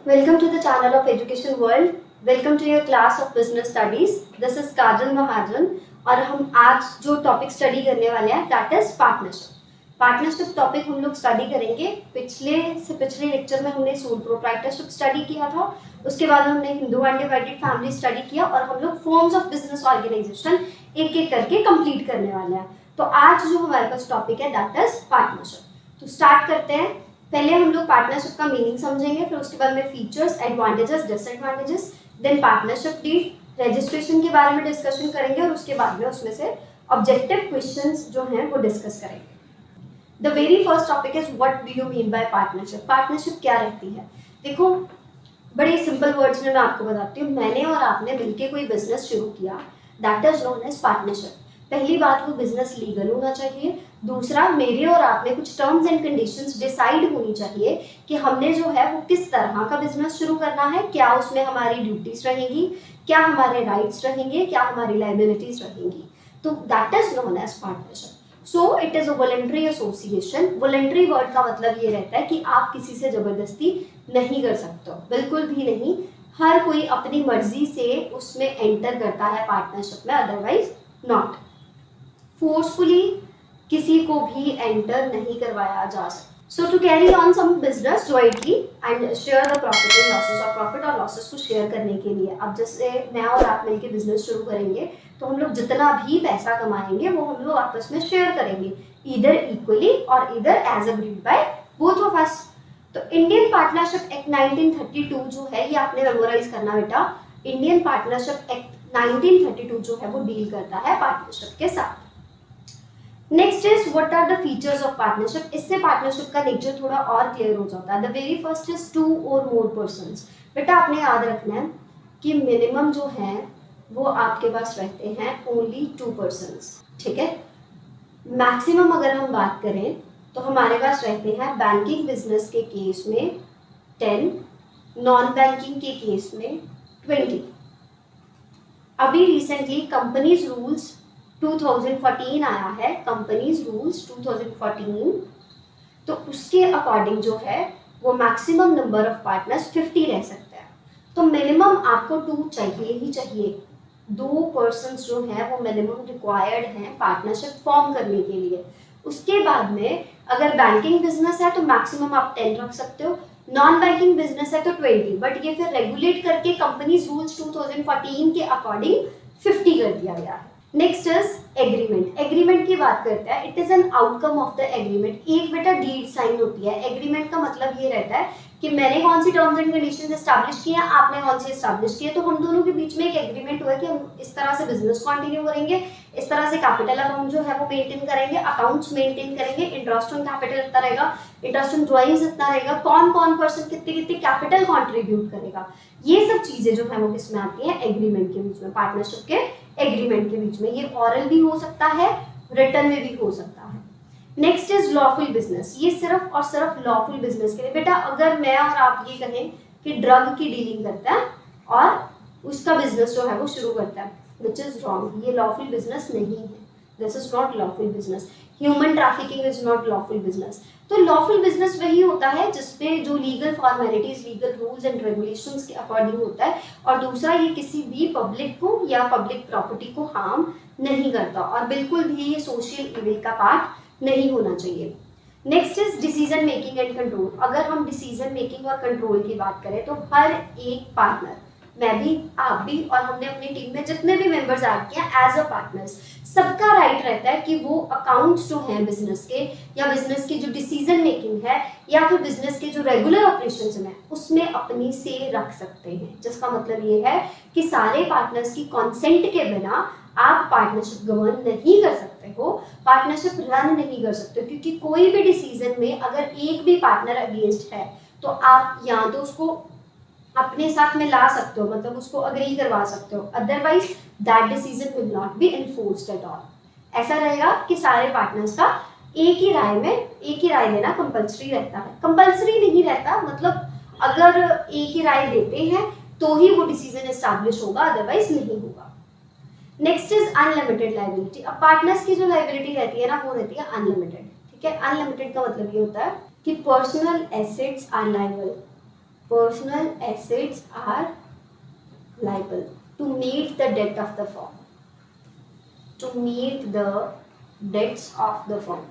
Welcome to the channel of Education World. Welcome to your class of Business Studies. This is काजल महाजन और हम आज जो topic study करने वाले हैं that is partnership. Partnership topic हम लोग स्टडी करेंगे। पिछले लेक्चर में हमने सोल प्रोप्राइटरशिप स्टडी किया था, उसके बाद हमने हिंदू अनडिवाइडेड फैमिली स्टडी किया और हम लोग फॉर्म्स ऑफ बिजनेस ऑर्गेनाइजेशन एक एक करके कंप्लीट करने वाले हैं। तो आज जो हमारे पास टॉपिक है दैट इज पार्टनरशिप। तो स्टार्ट करते हैं। पहले हम लोग पार्टनरशिप का मीनिंग समझेंगे, फिर उसके बाद में features, advantages, disadvantages, then partnership deed, registration के बारे में डिस्कशन करेंगे और उसके बाद में उसमें से ऑब्जेक्टिव क्वेश्चंस जो हैं वो डिस्कस करेंगे। The very first topic is what do you mean by partnership. Partnership क्या रहती है? देखो, बड़े सिंपल वर्ड्स में मैं आपको बताती हूँ। मैंने और आपने मिलके कोई बिजनेस शुरू किया, that is known as partnership. पहली बात, वो बिजनेस लीगल होना चाहिए। दूसरा, मेरे और आप में कुछ टर्म्स एंड कंडीशंस डिसाइड होनी चाहिए कि हमने जो है वो किस तरह का बिजनेस शुरू करना है, क्या उसमें हमारी ड्यूटीज रहेंगी, क्या हमारे राइट्स रहेंगे, क्या हमारी लायबिलिटीज रहेंगी। तो that is known as partnership. So it is a voluntary association. Voluntary word का मतलब ये रहता है कि आप किसी से जबरदस्ती नहीं कर सकते हो, बिल्कुल भी नहीं। हर कोई अपनी मर्जी से उसमें एंटर करता है पार्टनरशिप में, अदरवाइज नॉट। फोर्सफुली किसी को भी एंटर नहीं करवाया जा सकता। So to carry on some business jointly and share the profit and losses, और प्रॉफिट और लॉसेस को शेयर करने के लिए, अब जैसे मैं और आप मिलकर बिजनेस शुरू करेंगे तो हम लोग जितना भी पैसा कमाएंगे वो हम लोग आपस में शेयर करेंगे, ईदर इक्वली और either as agreed by both of us. तो इंडियन पार्टनरशिप एक्ट 1932 जो है, ये आपने मेमोराइज करना बेटा। इंडियन पार्टनरशिप एक्ट 1932 जो है वो डील करता है पार्टनरशिप के साथ। Next is what are the features of partnership. इससे पार्टनरशिप का नेचर थोड़ा और क्लियर हो जाता है। द वेरी फर्स्ट इज 2 और मोर पर्सन्स। बेटा आपने याद रखना है कि मिनिमम जो है वो आपके पास रहते हैं ओनली 2 पर्सन्स, ठीक है। मैक्सिमम अगर हम बात करें तो हमारे पास रहते हैं बैंकिंग बिजनेस के केस में 10, नॉन बैंकिंग के केस में 20। अभी रिसेंटली कंपनीज रूल्स 2014 आया है, कंपनीज रूल्स 2014। तो उसके अकॉर्डिंग जो है वो मैक्सिमम नंबर ऑफ पार्टनर्स 50 रह सकते हैं। तो मिनिमम आपको 2 चाहिए ही चाहिए। 2 पर्सन्स जो हैं वो मिनिमम रिक्वायर्ड हैं पार्टनरशिप फॉर्म करने के लिए। उसके बाद में अगर बैंकिंग बिजनेस है तो मैक्सिमम आप 10 रख सकते हो, नॉन बैंकिंग बिजनेस है तो 20। बट ये फिर रेगुलेट करके कंपनीज रूल्स 2014 के अकॉर्डिंग 50 कर दिया गया है। Next is agreement. एग्रीमेंट की बात करते हैं। It is an outcome of the agreement. एक बेटा डीड साइन होती है। एग्रीमेंट का मतलब ये रहता है कि मैंने कौन सी टर्म्स एंड कंडीशंस एस्टैब्लिश किए हैं, आपने कौन सी एस्टैब्लिश किए, तो हम दोनों के बीच में एक एग्रीमेंट हुआ कि हम इस तरह से बिजनेस कंटिन्यू करेंगे, इस तरह से कैपिटल अकाउंट जो है वो मेंटेन करेंगे, अकाउंट्स मेंटेन करेंगे, इंटरेस्ट ऑन कैपिटल इतना रहेगा, इंटरेस्ट ऑन ड्रॉइंग्स इतना रहेगा, कौन कौन पर्सन कितने कितने कैपिटल कंट्रीब्यूट करेगा। ये सब चीजें जो है वो किसमें आती हैं? एग्रीमेंट के बीच में, पार्टनरशिप के एग्रीमेंट के बीच में। ये ऑरल भी हो सकता है, रिटन में भी हो सकता है। Next is lawful business. ये सिर्फ और सिर्फ लॉफुल बिजनेस के लिए। बेटा अगर मैं और आप ये कहें कि ड्रग की डीलिंग करता है और उसका बिजनेस जो है वो शुरू करता है, विच इज रॉन्ग, ये लॉफुल बिजनेस नहीं है। This is not lawful business. Human trafficking is not lawful business. तो लॉफुल बिजनेस वही होता है जिसपे जो legal formalities, legal rules and regulations के अकॉर्डिंग होता है, और दूसरा ये किसी भी पब्लिक को या पब्लिक प्रॉपर्टी को हार्म नहीं करता, और बिल्कुल भी ये सोशल इविल का पार्ट नहीं होना चाहिए। Next is decision making and control. अगर हम डिसीजन मेकिंग और कंट्रोल की बात करें तो हर एक पार्टनर, मैं भी, आप भी, और हमने अपनी टीम में जितने भी मेंबर्स ऐड किए एज अ पार्टनर्स, सबका राइट रहता है कि वो अकाउंट्स जो हैं बिजनेस के, या बिजनेस की जो डिसीजन मेकिंग है, या फिर बिजनेस के जो रेगुलर ऑपरेशंस हैं उसमें अपनी से रख सकते हैं। जिसका मतलब ये है कि सारे पार्टनर्स की कंसेंट के बिना आप पार्टनरशिप गवर्न नहीं कर सकते हो, पार्टनरशिप रन नहीं कर सकते, क्योंकि कोई भी डिसीजन में अगर एक भी पार्टनर अगेंस्ट है तो आप या तो उसको अपने साथ में ला सकते हो, मतलब उसको अग्री करवा सकते हो, otherwise that decision will not be enforced at all. ऐसा रहेगा कि सारे पार्टनर्स का एक ही राय देना कंपल्सरी रहता है। कंपल्सरी नहीं रहता, मतलब अगर एक ही राय देते हैं तो ही वो डिसीजन एस्टैब्लिश होगा, अदरवाइज नहीं होगा। Next is unlimited liability. अब पार्टनर्स की जो लायबिलिटी रहती है ना वो रहती है अनलिमिटेड, ठीक है। अनलिमिटेड का मतलब ये होता है कि personal assets are liable, personal assets are liable to meet the debt of the firm, to meet the debts of the firm.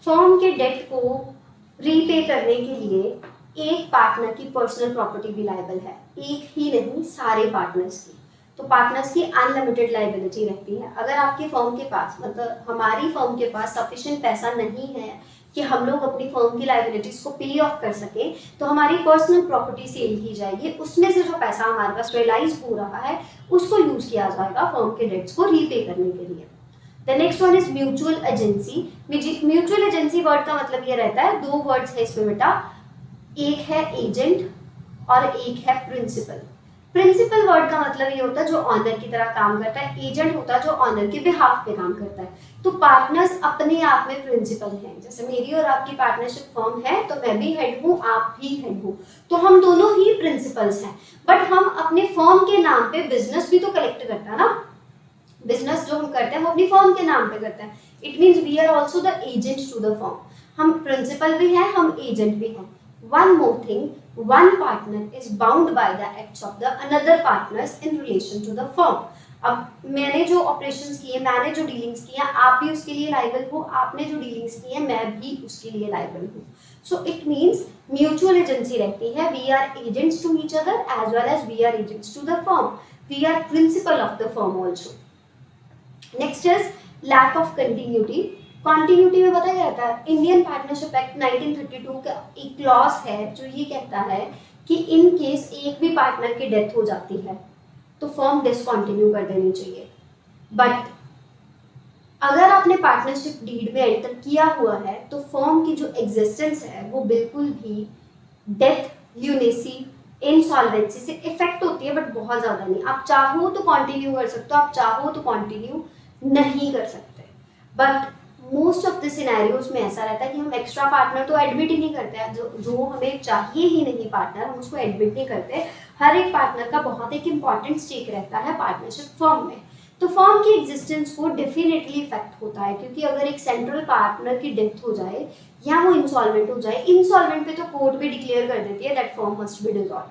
Firm के डेट को रीपे करने के लिए एक पार्टनर की पर्सनल प्रॉपर्टी भी लायबल है, एक ही नहीं सारे पार्टनर्स की। तो पार्टनर्स की अनलिमिटेड लायबिलिटी रहती है। अगर आपके फर्म के पास, मतलब हमारी फर्म के पास सफिशिएंट पैसा नहीं है कि हम लोग अपनी फर्म की लायबिलिटीज को पे ऑफ कर सके, तो हमारी पर्सनल प्रॉपर्टी सेल की जाएगी, उसमें से जो पैसा हमारे पास रियलाइज हो रहा है उसको यूज किया जाएगा फर्म के डेट्स को रीपे करने के लिए। The next one is mutual agency. Mutual agency word का मतलब ये रहता है, दो वर्ड्स है इसमें बेटा, एक है एजेंट और एक है प्रिंसिपल। प्रिंसिपल वर्ड का मतलब ये होता है जो ऑनर की तरह काम करता है, एजेंट होता है जो ऑनर के बिहाफ पे काम करता है। तो पार्टनर्स अपने आप में प्रिंसिपल हैं। जैसे मेरी और आपकी पार्टनरशिप फर्म है तो मैं भी हेड हूँ, आप भी हेड हो, तो हम दोनों ही प्रिंसिपल्स हैं। बट हम अपने फर्म के नाम पे बिजनेस भी तो कलेक्ट करता है ना, बिजनेस जो हम करते हैं वो अपनी फर्म के नाम पे करते हैं। It means we are also the agent to the firm. हम प्रिंसिपल भी हैं, हम एजेंट भी हैं। One more thing, one partner is bound by the acts of the another partners in relation to the firm. अब मैंने जो operations किए, मैंने जो डीलिंग्स किए, आप भी उसके लिए लायबल हो, आपने जो डीलिंग्स किए मैं भी उसके लिए लायबल हूँ। So it means mutual agency रहती है, we are agents to each other as well as we are agents to the firm, we are principal of the firm also. Next is lack of continuity. Continuity में पता क्या रहता है, Indian partnership act 1932 का एक clause है जो ये कहता है कि इन केस एक भी पार्टनर की डेथ हो जाती है तो फर्म डिसकंटिन्यू कर देनी चाहिए। बट अगर आपने पार्टनरशिप डीड में एंटर किया हुआ है तो फर्म की जो एग्जिस्टेंस है वो बिल्कुल भी डेथ, ल्यूनेसी, इनसॉल्वेंसी से इफेक्ट होती है, बट बहुत ज्यादा नहीं। आप चाहो तो कंटिन्यू कर सकते हो, आप चाहो तो कंटिन्यू नहीं कर सकते। But most of the scenarios में ऐसा रहता है कि हम एक्स्ट्रा पार्टनर तो एडमिट ही नहीं करते हैं, जो हमें चाहिए ही नहीं पार्टनर, हम उसको एडमिट नहीं करते। हर एक पार्टनर का बहुत एक इंपॉर्टेंट स्टेक रहता है पार्टनरशिप फर्म में। तो फर्म की एग्जिस्टेंस को डेफिनेटली इफेक्ट होता है, क्योंकि अगर एक सेंट्रल पार्टनर की डेथ हो जाए या वो इंसॉल्वेंट हो जाए, इंसॉल्वेंट पे तो कोर्ट भी डिक्लेयर कर देती है that firm must be dissolve.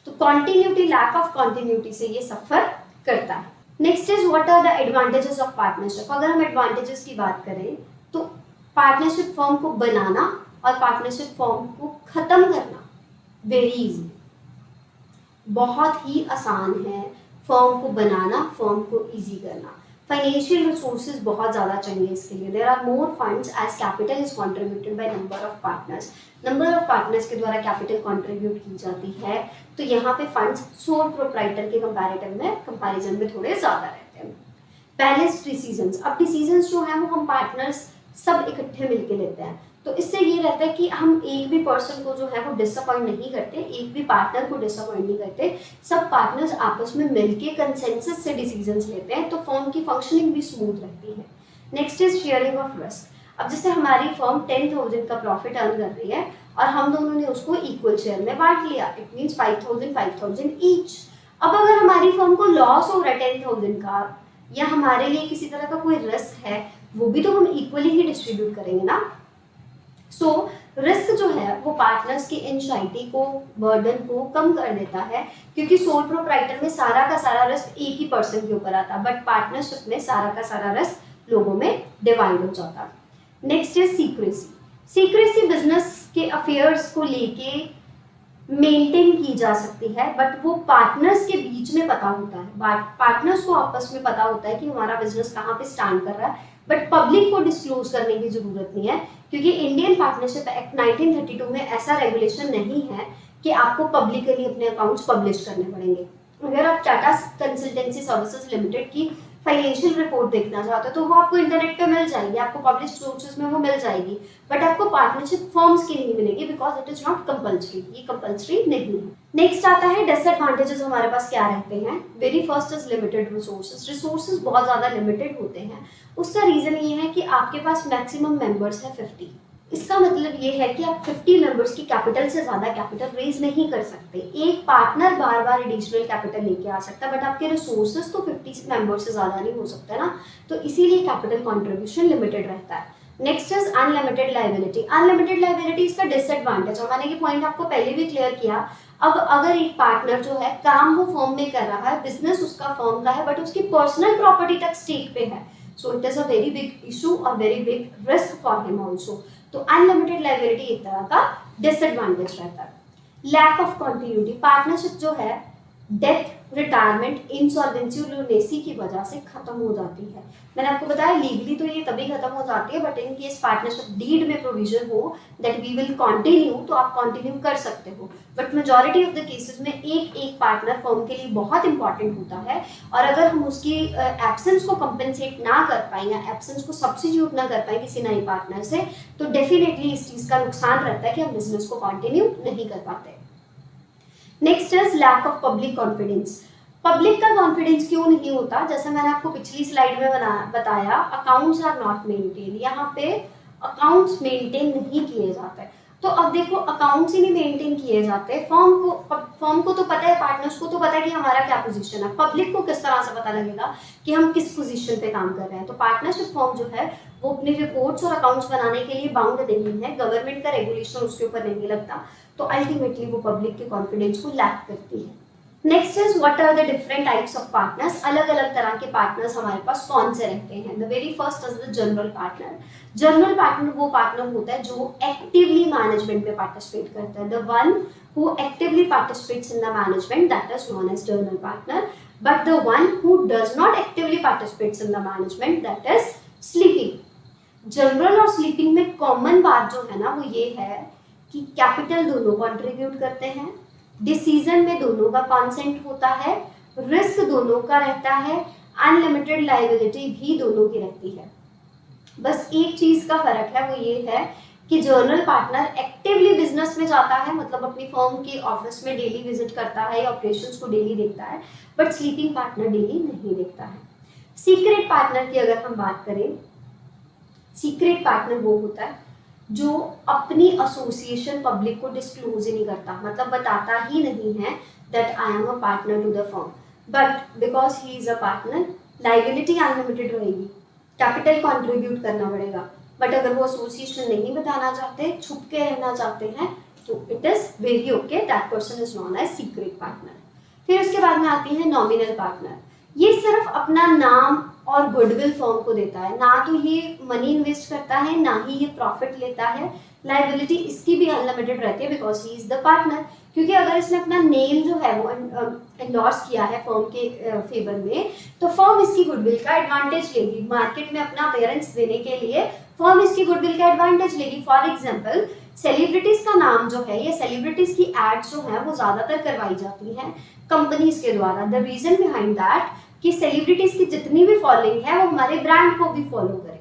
तो कॉन्टिन्यूटी, लैक ऑफ कॉन्टिन्यूटी से ये सफर करता है। Next is what are the advantages of partnership. अगर हम एडवांटेजेस की बात करें तो पार्टनरशिप फर्म को बनाना और पार्टनरशिप फर्म को खत्म करना वेरी इजी, बहुत ही आसान है फर्म को बनाना, फर्म को इजी करना। फाइनेंशियल रिसोर्सेज बहुत ज़्यादा चाहिए इसके लिए। There are more funds as capital is contributed by number of partners. Number of partners के द्वारा कैपिटल कंट्रीब्यूट की जाती है, तो यहाँ पे फंड्स सोल प्रोप्राइटर के कंपैरिजन में थोड़े ज़्यादा रहते हैं। Balanced decisions. अब डिसीजंस जो है वो हम पार्टनर्स सब इकट्ठे मिलके लेते हैं, तो इससे ये रहता है कि हम एक भी पर्सन को जो है वो डिसअपॉइंट नहीं करते, एक भी पार्टनर को डिसअपॉइंट नहीं करते। सब पार्टनर्स आपस में मिलके कंसेंसस से डिसीजंस लेते हैं, तो फर्म की फंक्शनिंग भी स्मूथ रहती है। Next is sharing of risk. अब जैसे हमारी फर्म 10,000 का प्रॉफिट अर्न कर रही है और हम दोनों ने उसको इक्वल शेयर में बांट लिया, इट मीन्स 5,000 ईच। अब अगर हमारी फर्म को लॉस हो रहा है 10,000 का, या हमारे लिए किसी तरह का कोई रिस्क है, वो भी तो हम इक्वली ही डिस्ट्रीब्यूट करेंगे ना। सो रिस्क जो है वो पार्टनर्स की एंजाइटी को, बर्डन को कम कर देता है, क्योंकि सोल प्रोप्राइटर में सारा का सारा रिस्क एक ही पर्सन के ऊपर आता है, बट पार्टनरशिप में सारा का सारा रिस्क लोगों में डिवाइड हो जाता है। नेक्स्ट है सीक्रेसी। सीक्रेसी बिजनेस के अफेयर्स को लेके मेंटेन की जा सकती है, बट वो पार्टनर्स के बीच में पता होता है, पार्टनर्स को आपस में पता होता है कि हमारा बिजनेस कहाँ पे स्टैंड कर रहा है, बट पब्लिक को डिस्क्लोज करने की जरूरत नहीं है, क्योंकि इंडियन पार्टनरशिप एक्ट 1932 में ऐसा रेगुलेशन नहीं है कि आपको पब्लिकली अपने अकाउंट्स पब्लिश करने पड़ेंगे। अगर आप टाटा कंसल्टेंसी सर्विसेज लिमिटेड की फाइनेंशियल रिपोर्ट देखना चाहते हो तो वो आपको इंटरनेट पे मिल जाएगी, आपको पब्लिश सोर्सेज में वो मिल जाएगी, बट आपको पार्टनरशिप फर्म्स की नहीं मिलेगी, because it is not compulsory, ये कंपल्सरी नहीं है। नेक्स्ट आता है डिसएडवांटेजेस हमारे पास क्या रहते हैं। Very first is limited resources. Resources बहुत ज़्यादा लिमिटेड होते हैं। उसका रीज़न ये है कि आपके पास मैक्सिमम मेंबर्स है 50। इसका मतलब ये है कि आप 50 मेंबर्स की कैपिटल से ज़्यादा कैपिटल रेज नहीं कर सकते। एक पार्टनर बार बार एडिशनल कैपिटल लेके आ सकता है, बट आपके रिसोर्सेज तो 50 मेंबर्स से ज़्यादा नहीं हो सकता ना, तो इसीलिए कैपिटल कंट्रीब्यूशन लिमिटेड रहता है। Next is unlimited liability. Unlimited liability इसका डिसएडवांटेज है, मैंने ये पॉइंट आपको पहले भी क्लियर किया। अब अगर एक पार्टनर जो है काम वो फर्म में कर रहा है, बिजनेस उसका फर्म का है, बट उसकी पर्सनल प्रॉपर्टी तक स्टेक पे है, so it is a very big issue और very big risk for him also. तो अनलिमिटेड लायबिलिटी एक तरह का डिसएडवांटेज रहता है। लैक ऑफ कंटिन्यूटी, पार्टनरशिप जो है डेथ, रिटायरमेंट, इंसॉल्वेंसी, लुनेसी की वजह से खत्म हो जाती है। मैंने आपको बताया लीगली तो ये तभी खत्म हो जाती है, but in case partnership deed में प्रोविजन हो दैट वी विल कंटिन्यू, तो आप कंटिन्यू कर सकते हो। But majority of the cases में एक पार्टनर फर्म के लिए बहुत इंपॉर्टेंट होता है, और अगर हम उसकी एब्सेंस को कंपेंसेट ना कर पाए या एब्सेंस को सब्स्टिट्यूट ना कर पाए किसी नए पार्टनर से, तो डेफिनेटली इस चीज का नुकसान रहता है कि हम बिजनेस को कंटिन्यू नहीं कर पाते। Next is lack of public confidence. Public का कॉन्फिडेंस क्यों नहीं होता? जैसे मैंने आपको पिछली स्लाइड में बताया, अकाउंट्स आर नॉट मेंटेन, यहाँ पे अकाउंट्स मेंटेन नहीं किए जाते। तो अब देखो, अकाउंट्स ही नहीं मेंटेन किए जाते, फर्म को तो पता है, पार्टनर्स को तो पता है कि हमारा क्या पोजीशन है, पब्लिक को किस तरह से पता लगेगा कि हम किस पोजीशन पे काम कर रहे हैं? तो पार्टनरशिप फर्म जो है वो अपनी रिपोर्ट्स और अकाउंट्स बनाने के लिए बाउंड नहीं है, गवर्नमेंट का रेगुलेशन उसके ऊपर नहीं लगता, तो अल्टीमेटली वो पब्लिक के कॉन्फिडेंस को लैक करती है। Next is what are the different types of partners. अलग अलग तरह के पार्टनर्स हमारे पास कौन से रहते हैं? The very first is the general partner. General partner वो पार्टनर होता है जो एक्टिवली मैनेजमेंट में पार्टिसिपेट करता है। The one who actively participates in the management, that is known as general partner. But the one who does not actively participates in the management, that is sleeping. General और sleeping में common बात जो है ना वो ये है कि कैपिटल दोनों कंट्रीब्यूट करते हैं, डिसीजन में दोनों का कॉन्सेंट होता है, रिस्क दोनों का रहता है, अनलिमिटेड लायबिलिटी भी दोनों की रहती है। बस एक चीज का फर्क है, वो ये है कि जर्नल पार्टनर एक्टिवली बिजनेस में जाता है, मतलब अपनी फर्म के ऑफिस में डेली विजिट करता है या ऑपरेशंस को डेली देखता है, बट स्लीपिंग पार्टनर डेली नहीं देखता है। सीक्रेट पार्टनर की अगर हम बात करें, सीक्रेट पार्टनर वो होता है जो अपनी एसोसिएशन पब्लिक को डिस्क्लोज ही नहीं करता, मतलब बताता ही नहीं है that I am a partner to the firm, but because he is a partner liability unlimited रहेगी, कैपिटल कंट्रीब्यूट करना पड़ेगा, बट अगर वो एसोसिएशन नहीं बताना चाहते, छुप के रहना चाहते हैं, तो it is very okay, that person is known as secret partner. फिर उसके बाद में आती है नॉमिनल पार्टनर। ये सिर्फ अपना नाम और गुडविल फर्म को देता है, ना तो ये मनी इन्वेस्ट करता है, ना ही ये प्रॉफिट लेता है। लायबिलिटी इसकी भी अनलिमिटेड रहती है because he is the partner, क्योंकि अगर इसने अपना नेम जो है वो एंडोर्स किया है फर्म के फेवर में, तो फर्म इसकी गुडविल का एडवांटेज लेगी, मार्केट में अपना अपीयरेंस देने के लिए फर्म इसकी गुडविल का एडवांटेज लेगी। फॉर एग्जाम्पल, सेलिब्रिटीज का नाम जो है, ये सेलिब्रिटीज की एड्स जो है वो ज्यादातर करवाई जाती हैं कंपनीज के द्वारा। द रीजन बिहाइंड दैट कि सेलिब्रिटीज की जितनी भी फॉलोइंग है वो हमारे ब्रांड को भी फॉलो करे,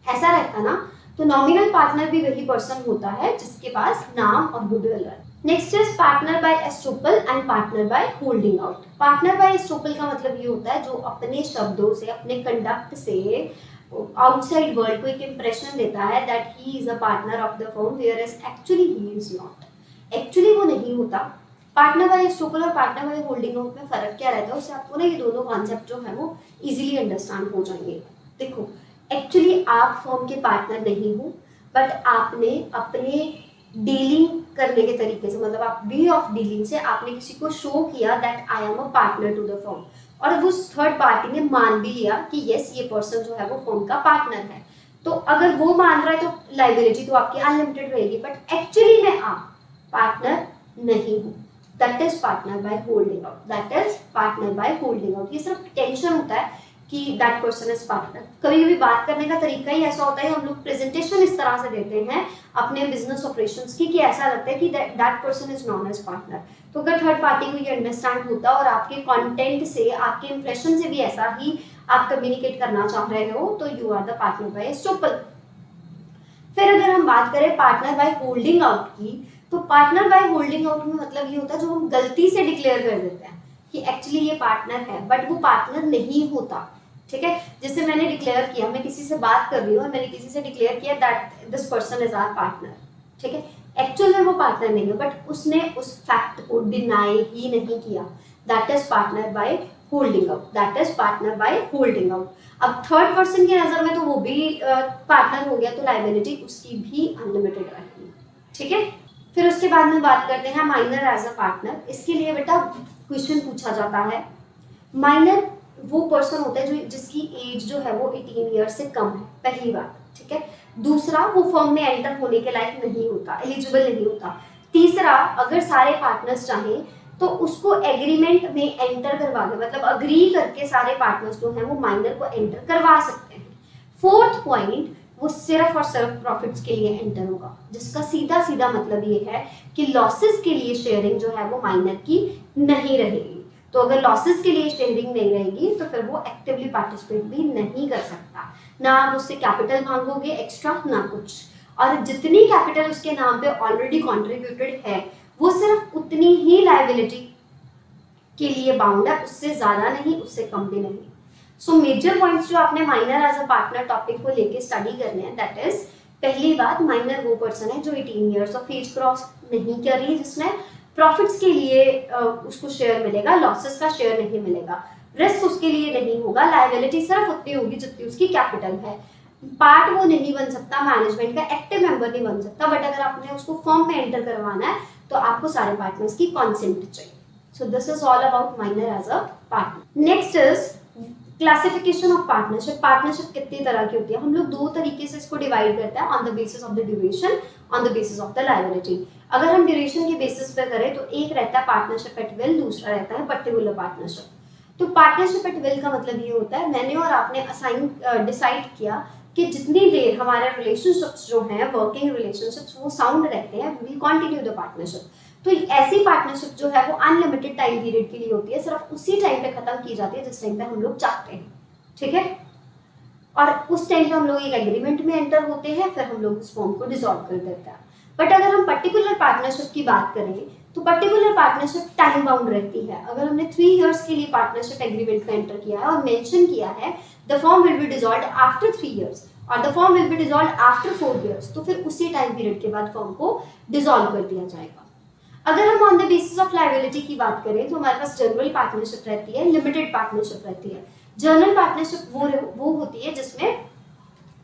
ऐसा रहता ना। तो नॉमिनल पार्टनर भी वही पर्सन होता है जिसके पास नाम और गुडविल है। Next is partner by estoppel and partner by holding out. Partner by estoppel का मतलब ये होता है जो अपने शब्दों से, अपने कंडक्ट से आउटसाइड वर्ल्ड को एक इंप्रेशन देता है that he is a partner of the firm, where is actually he is not. Actually वो नहीं होता। पार्टनर बाय एस्टोपल और पार्टनर बाय होल्डिंग आउट में फर्क क्या रहता है, उससे आपको ना ये दोनों कॉन्सेप्ट जो है वो इजीली अंडरस्टैंड हो जाएंगे। देखो, एक्चुअली आप फर्म के पार्टनर नहीं हो, बट आपने अपने डीलिंग करने के तरीके से, मतलब आप वे ऑफ डीलिंग से आपने किसी को शो किया that I am a partner to the firm, और उस थर्ड पार्टी ने मान भी लिया कि यस ये पर्सन जो है वो फर्म का पार्टनर है। तो अगर वो मान रहा है तो लायबिलिटी तो आपकी अनलिमिटेड रहेगी, बट एक्चुअली में आप पार्टनर नहीं हो। That is partner by holding out, that is partner by holding out. ये सिर्फ टेंशन होता है कि दैट पर्सन इज पार्टनर। कभी कभी बात करने का तरीका ही ऐसा होता है, हम लोग प्रेजेंटेशन इस तरह से देते हैं अपने बिजनेस ऑपरेशंस की कि ऐसा लगता है कि that person is known as partner. तो अगर थर्ड पार्टी को ये अंडरस्टैंड होता और आपके कंटेंट से, आपके इंप्रेशन से भी ऐसा ही आप कम्युनिकेट करना चाह रहे हो, तो you are the partner by estoppel. फिर अगर हम बात करें पार्टनर बाय होल्डिंग आउट की, तो पार्टनर बाय होल्डिंग आउट में मतलब ये होता है जो हम गलती से डिक्लेयर कर देते हैं कि एक्चुअली ये पार्टनर है, बट वो पार्टनर नहीं होता। ठीक है, जैसे मैंने डिक्लेयर किया, मैं किसी से बात कर रही हूँ, मैंने किसी से डिक्लेयर किया that this person is our partner. ठीक है, एक्चुअल में वो पार्टनर नहीं है, बट उसने उस फैक्ट को डिनाई ही नहीं किया, that is partner by holding out, that is partner by holding out. अब थर्ड पर्सन की नजर में तो वो भी पार्टनर हो गया, तो लायबिलिटी उसकी भी अनलिमिटेड रहेगी, ठीक है। फिर उसके बाद में बात करते हैं माइनर एज अ पार्टनर। इसके लिए बेटा क्वेश्चन पूछा जाता है, माइनर वो पर्सन होता है जो जिसकी एज जो है वो 18 ईयर से कम है, पहली बात, ठीक है। दूसरा, वो फर्म में एंटर होने के लायक नहीं होता, एलिजिबल नहीं होता। तीसरा, अगर सारे पार्टनर्स चाहें तो उसको एग्रीमेंट में एंटर करवा के, मतलब अग्री करके सारे पार्टनर्स जो हैं वो माइनर को एंटर करवा सकते हैं। फोर्थ पॉइंट, वो सिर्फ और सिर्फ प्रॉफिट्स के लिए एंटर होगा, जिसका सीधा सीधा मतलब ये है कि लॉसेस के लिए शेयरिंग जो है वो माइनर की नहीं रहेगी। तो अगर लॉसेस के लिए शेयरिंग नहीं रहेगी तो फिर वो एक्टिवली पार्टिसिपेट भी नहीं कर सकता, ना आप उससे कैपिटल मांगोगे एक्स्ट्रा ना कुछ, और जितनी कैपिटल उसके नाम पे ऑलरेडी कॉन्ट्रीब्यूटेड है वो सिर्फ उतनी ही लायबिलिटी के लिए बाउंड है, उससे ज्यादा नहीं, उससे कम भी नहीं। सो मेजर पॉइंट्स जो आपने minor as a partner topic को लेके स्टडी करने हैं, दैट इज, पहली बात, माइनर वो पर्सन है जो 18 इयर्स ऑफ एज क्रॉस नहीं कर रही है, जिसमें प्रॉफिट्स के लिए उसको शेयर मिलेगा, लॉसेस का शेयर नहीं मिलेगा, रिस्क उसके लिए नहीं होगा, लायबिलिटी सिर्फ उतनी होगी जितनी उसकी कैपिटल है। पार्ट वो नहीं बन सकता, मैनेजमेंट का एक्टिव मेंबर नहीं बन सकता, बट अगर आपने उसको फर्म में एंटर करवाना है तो आपको सारे पार्टनर्स की कॉन्सेंट चाहिए। So this is all about minor as a partner. Next is classification of partnership. Partnership कितनी तरह की होती है, हम लोग दो तरीके से इसको डिवाइड करते हैं, on the basis of the duration, on the basis of the liability. अगर हम ड्यूरेशन के बेसिस पे करें तो एक रहता है पार्टनरशिप एट विल, दूसरा रहता है पर्टिकुलर पार्टनरशिप। तो पार्टनरशिप एट विल का मतलब ये होता है, मैंने और आपने असाइन डिसाइड किया कि जितनी देर हमारे रिलेशनशिप्स जो हैं, वर्किंग रिलेशनशिप्स, वो साउंड रहते हैं, we will continue the partnership. तो ऐसी पार्टनरशिप जो है वो अनलिमिटेड टाइम पीरियड के लिए होती है, सिर्फ उसी टाइम पे खत्म की जाती है जिस टाइम पे हम लोग चाहते हैं, ठीक है। और उस टाइम पे हम लोग एक एग्रीमेंट में एंटर होते हैं, फिर हम लोग उस फॉर्म को डिसॉल्व कर देते हैं। बट अगर हम पर्टिकुलर पार्टनरशिप की बात करें तो पर्टिकुलर पार्टनरशिप टाइम बाउंड रहती है। अगर हमने 3 इयर्स के लिए पार्टनरशिप एग्रीमेंट में एंटर किया है और मेंशन किया है the firm will be dissolved after 3 years और the firm will be dissolved after 4 years, तो फिर उसी टाइम पीरियड के बाद फॉर्म को डिसॉल्व कर दिया जाएगा। अगर हम on the basis of liability की बात करें तो हमारे पास जनरल पार्टनरशिप रहती है, लिमिटेड पार्टनरशिप रहती है। जनरल पार्टनरशिप वो होती है जिसमें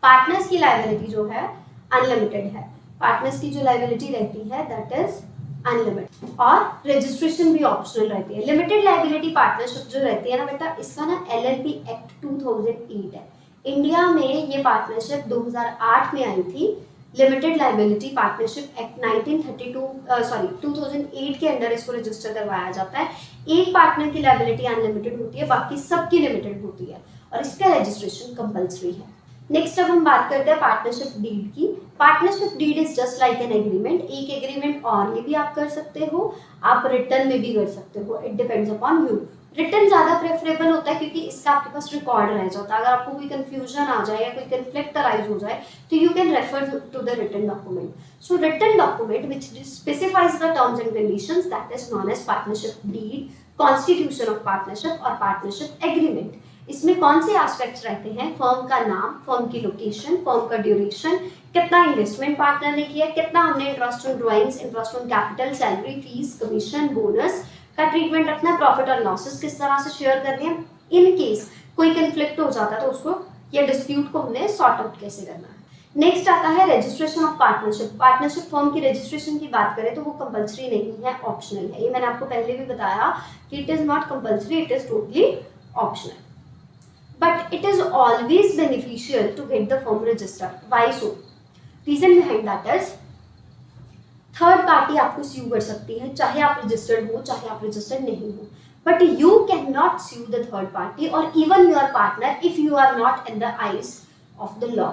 पार्टनर्स की लायबिलिटी जो है अनलिमिटेड है, पार्टनर्स की जो लायबिलिटी रहती है दैट इज अनलिमिटेड, और रजिस्ट्रेशन भी ऑप्शनल रहती है। लिमिटेड लायबिलिटी पार्टनरशिप जो रहती है ना बेटा, इसका ना LLP एक्ट 2008 है। इंडिया में ये पार्टनरशिप 2008 में आई थी। लिमिटेड लायबिलिटी पार्टनरशिप एक्ट 2008 के अंडर इसको रजिस्टर करवाया जाता है। एक पार्टनर की लायबिलिटी अनलिमिटेड होती है, बाकी सबकी लिमिटेड होती है, और इसका रजिस्ट्रेशन कंपल्सरी है। नेक्स्ट अब हम बात करते हैं पार्टनरशिप डीड की। Partnership deed is just like an agreement. एक एग्रीमेंट ऑरली भी आप कर सकते हो, आप रिटर्न में भी कर सकते हो, it depends upon you. Return ज्यादा प्रेफरेबल होता है क्योंकि इसका आपके पास रिकॉर्ड रह जाता है। अगर आपको कोई कंफ्यूजन आ जाए या कोई कंफ्लिक्ट अराइज हो जाए तो you can refer to the written document. So written document which specifies the terms and conditions that is known as partnership deed, constitution of partnership और पार्टनरशिप एग्रीमेंट। इसमें कौन से एस्पेक्ट्स रहते हैं, फर्म का नाम, फर्म की लोकेशन, फर्म का ड्यूरेशन, कितना इन्वेस्टमेंट पार्टनर ने किया, कितना हमने interest on drawings, interest on capital, salary, fees, commission, bonus का ट्रीटमेंट रखना है, प्रॉफिट और लॉसेस किस तरह से शेयर करने हैं, इन केस कोई कंफ्लिक्ट हो जाता है तो उसको या डिस्प्यूट को हमने सॉर्ट आउट कैसे करना है। नेक्स्ट आता है registration of partnership. Partnership firm की रजिस्ट्रेशन की बात करें तो वो कंपल्सरी नहीं है, ऑप्शनल है। ये मैंने आपको पहले भी बताया कि it is not compulsory, it is totally optional, but it is always beneficial to get the firm registered. Why so? Reason behind that is third party आपको स्यू कर सकती है, चाहे आप रजिस्टर्ड हो चाहे आप रजिस्टर्ड नहीं हो, but you can not sue the third party और even your partner if you are not in the eyes of the law.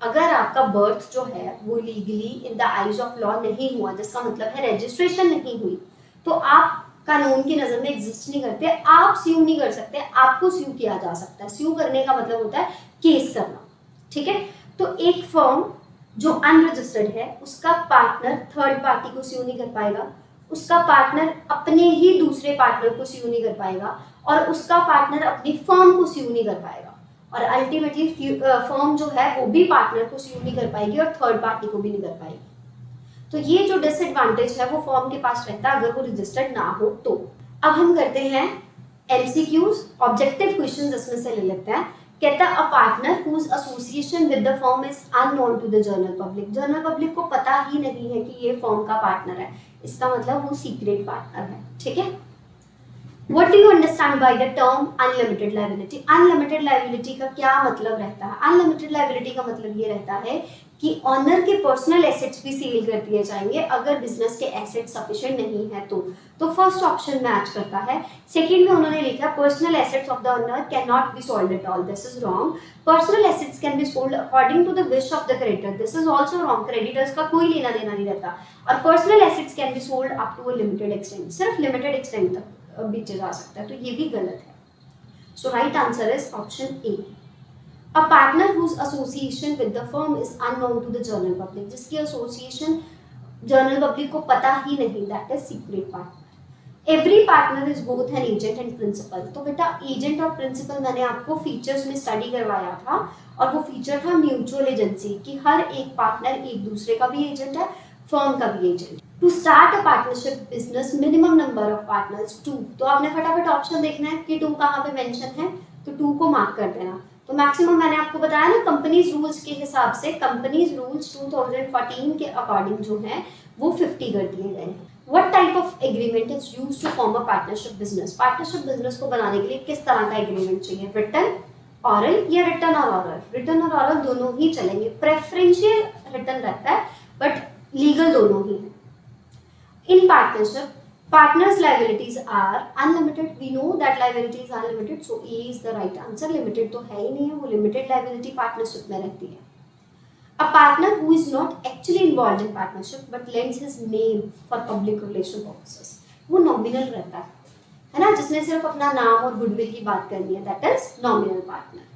अगर आपका बर्थ जो है वो legally in the eyes of law नहीं हुआ, जिसका मतलब है रजिस्ट्रेशन नहीं हुई, तो आप कानून की नजर में एग्जिस्ट नहीं करते, आप स्यू नहीं कर सकते, आपको स्यू किया जा सकता है। स्यू करने का मतलब होता है केस करना, ठीक है। तो एक फर्म जो अनरजिस्टर्ड है उसका पार्टनर थर्ड पार्टी को स्यू नहीं कर पाएगा, उसका पार्टनर अपने ही दूसरे पार्टनर को स्यू नहीं कर पाएगा, और उसका पार्टनर अपनी फर्म को स्यू नहीं कर पाएगा, और अल्टीमेटली फर्म जो है वो भी पार्टनर को स्यू नहीं कर पाएगी और थर्ड पार्टी को भी नहीं कर पाएगी। तो ये जो डिसएडवांटेज है वो फर्म के पास रहता है अगर वो रजिस्टर्ड ना हो तो। अब हम करते हैं एमसीक्यूज ऑब्जेक्टिव क्वेश्चंस इसमें से ले लेते हैं। कहता है a partner whose association with the firm is unknown to the general public. General public को पता ही नहीं है कि ये फर्म का पार्टनर है, इसका मतलब वो सीक्रेट पार्टनर है। ठीक है, What do you understand by the term unlimited liability? Unlimited liability का क्या मतलब रहता है? Unlimited liability का मतलब ये रहता है कि ऑनर के पर्सनल एसेट्स भी सील कर दिए जाएंगे अगर बिजनेस के एसेट्स सफिशिएंट नहीं है तो फर्स्ट ऑप्शन मैच करता है। सेकंड में उन्होंने लिखा personal assets of the owner can not be sold at all, this is wrong. Personal assets can be sold according to the wish of the creditor, this is also wrong. Creditors का कोई लेना देना नहीं रहता। और personal assets can be sold up to a limited extent, सिर्फ limited extent तक बेचे जा सकता है, तो ये भी गलत है। So right answer is option A. A partner whose association with the firm is unknown to the general public, जिसकी एसोसिएशन जनरल पब्लिक को पता ही नहीं, that is secret partner. Every partner is both an agent and principal. तो बेटा agent और principal मैंने आपको फीचर्स में स्टडी करवाया था, और वो फीचर था म्यूचुअल एजेंसी, कि हर एक पार्टनर एक दूसरे का भी एजेंट है, फर्म का भी agent. To start a partnership business minimum number of partners 2। तो आपने फटाफट ऑप्शन देखना है कि 2 कहाँ पे मेंशन है, तो 2 को मार्क कर देना। तो मैक्सिमम मैंने आपको बताया ना, कंपनीज रूल्स के हिसाब से कंपनीज रूल्स 2014 के अकॉर्डिंग जो है वो 50 कर दिए गए हैं। What type of agreement is used to form a partnership business? Partnership business को बनाने के लिए किस तरह का एग्रीमेंट चाहिए? रिटन, ऑरल या रिटन और ऑरल? रिटन और ऑरल दोनों ही चलेंगे। प्रेफरेंशियल रिटन रहता है बट लीगल दोनों ही है। In partnership, partners' liabilities are unlimited. We know that liability is unlimited, so A is the right answer. Limited तो है ही नहीं है, वो limited liability partnership में रहती है। A partner who is not actually involved in partnership but lends his name for public relation purposes, वो nominal रहता है ना, जिसने सिर्फ अपना नाम और गुडविल की बात करनी है, that is nominal partner.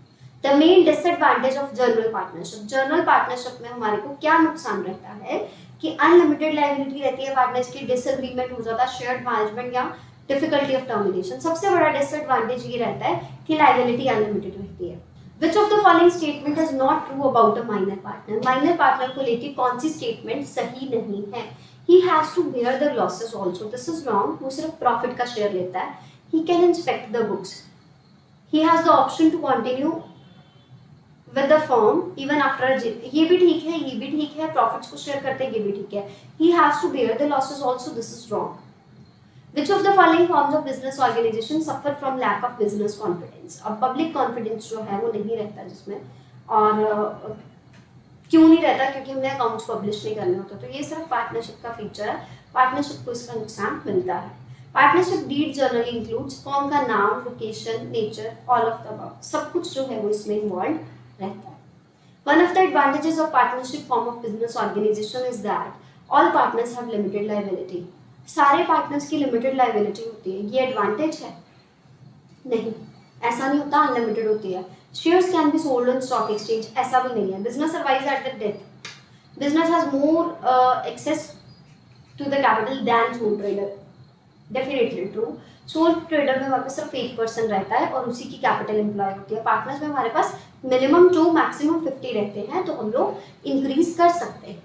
The main disadvantage of general partnership. General partnership में हमारे को क्या नुकसान रहता है कि अनलिमिटेड लायबिलिटी रहती है, पार्टनर्स की डिसएग्रीमेंट हो जाता है, शेयर्ड मैनेजमेंट या डिफिकल्टी ऑफ टर्मिनेशन। सबसे बड़ा डिसएडवांटेज ये रहता है कि लायबिलिटी अनलिमिटेड रहती है। Which of the following statement is not true about a minor partner? Minor partner को लेके कौन सी स्टेटमेंट सही नहीं है? He has to bear the losses also. This is wrong. वो सिर्फ प्रॉफिट का शेयर लेता है। He can inspect the books. He has the option to continue with the firm even after a ये भी ठीक है, ये भी ठीक है, प्रॉफिट्स को शेयर करते हैं, ये भी ठीक है। He has to bear the losses also. This is wrong. Which of the following forms of business organization suffer from lack of business confidence? अब पब्लिक कॉन्फिडेंस जो है वो नहीं रहता जिसमें, और क्यों नहीं रहता? क्योंकि हमने अकाउंट्स पब्लिश नहीं करने होते। तो ये सिर्फ पार्टनरशिप का फीचर है, पार्टनरशिप को इसका नुकसान मिलता है। Partnership deed generally includes firm का नाम, location, nature, all of the above, सब कुछ जो है वो इसमें इन्वॉल्व रहता है। One of the advantages of partnership form of business organization is that all partners have limited liability. सारे पार्टनर्स की लिमिटेड लायबिलिटी होती है, ये एडवांटेज है? नहीं, ऐसा नहीं होता, अनलिमिटेड होती है। Shares can be sold on stock exchange, ऐसा भी नहीं है। Business survives at the death, business has more access to the capital than sole trader, definitely true. Sole trader में हमारे पास सिर्फ 1% रहता है और उसी की कैपिटल एम्प्लॉय होती है। पार्टनर्स में हमारे पास मिनिमम 2 मैक्सिमम 50 रहते हैं, तो हम लोग इंक्रीज कर सकते हैं।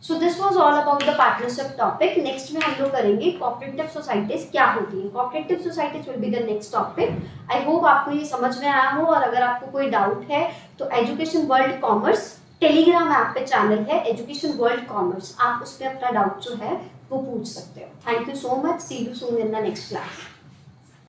So this was all about the partnership topic. Next में हम लोग करेंगे कोऑपरेटिव सोसाइटीज क्या होती है। Cooperative societies will be the next topic. I hope आपको ये समझ में आया हो, और अगर आपको कोई डाउट है तो education world commerce Telegram app पे चैनल है एजुकेशन वर्ल्ड कॉमर्स, आप उस पर अपना डाउट जो है वो पूछ सकते हो। Thank you so much, see you soon in the next class.